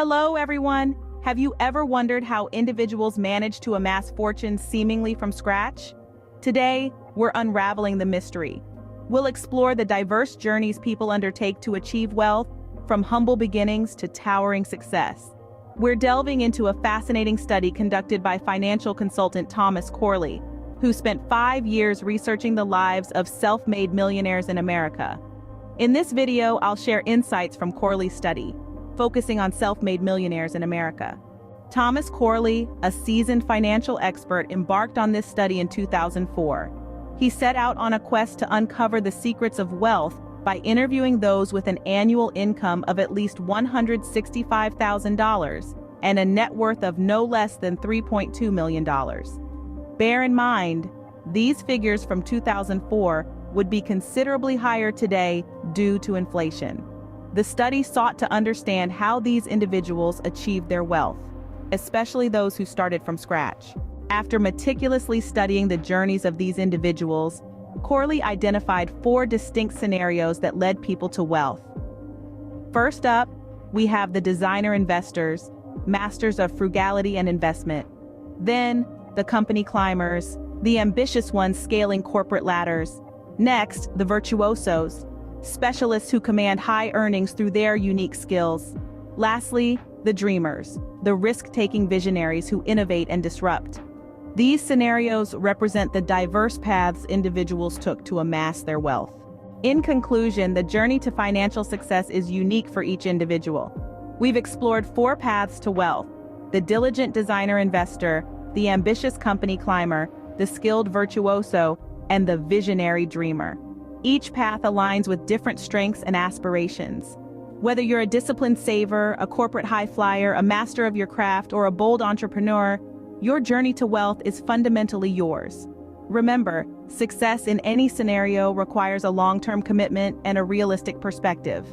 Hello, everyone. Have you ever wondered how individuals manage to amass fortunes seemingly from scratch? Today, we're unraveling the mystery. We'll explore the diverse journeys people undertake to achieve wealth, from humble beginnings to towering success. We're delving into a fascinating study conducted by financial consultant Thomas Corley, who spent 5 years researching the lives of self-made millionaires in America. In this video, I'll share insights from Corley's study, focusing on self-made millionaires in America. Thomas Corley, a seasoned financial expert, embarked on this study in 2004. He set out on a quest to uncover the secrets of wealth by interviewing those with an annual income of at least $165,000 and a net worth of no less than $3.2 million. Bear in mind, these figures from 2004 would be considerably higher today due to inflation. The study sought to understand how these individuals achieved their wealth, especially those who started from scratch. After meticulously studying the journeys of these individuals, Corley identified 4 distinct scenarios that led people to wealth. First up, we have the designer investors, masters of frugality and investment. Then, the company climbers, the ambitious ones scaling corporate ladders. Next, the virtuosos, specialists who command high earnings through their unique skills. Lastly, the dreamers, the risk-taking visionaries who innovate and disrupt. These scenarios represent the diverse paths individuals took to amass their wealth. In conclusion, the journey to financial success is unique for each individual. We've explored 4 paths to wealth: the diligent designer investor, the ambitious company climber, the skilled virtuoso, and the visionary dreamer. Each path aligns with different strengths and aspirations. Whether you're a disciplined saver, a corporate high flyer, a master of your craft, or a bold entrepreneur, your journey to wealth is fundamentally yours. Remember, success in any scenario requires a long-term commitment and a realistic perspective.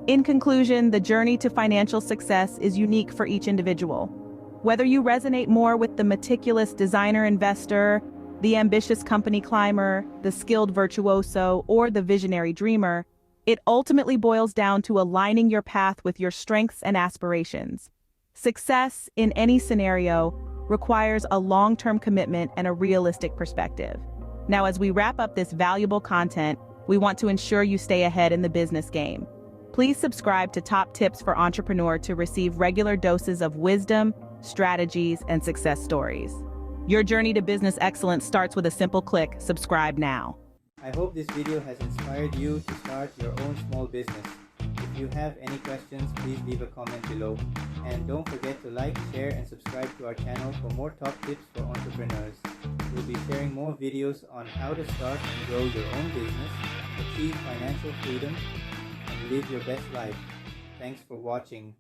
In conclusion, the journey to financial success is unique for each individual. Whether you resonate more with the meticulous designer investor, the ambitious company climber, the skilled virtuoso, or the visionary dreamer, it ultimately boils down to aligning your path with your strengths and aspirations. Success in any scenario requires a long-term commitment and a realistic perspective. Now, as we wrap up this valuable content, we want to ensure you stay ahead in the business game. Please subscribe to Top Tips for Entrepreneur to receive regular doses of wisdom, strategies, and success stories. Your journey to business excellence starts with a simple click: subscribe now. I hope this video has inspired you to start your own small business. If you have any questions, please leave a comment below. And don't forget to like, share, and subscribe to our channel for more top tips for entrepreneurs. We'll be sharing more videos on how to start and grow your own business, achieve financial freedom, and live your best life. Thanks for watching.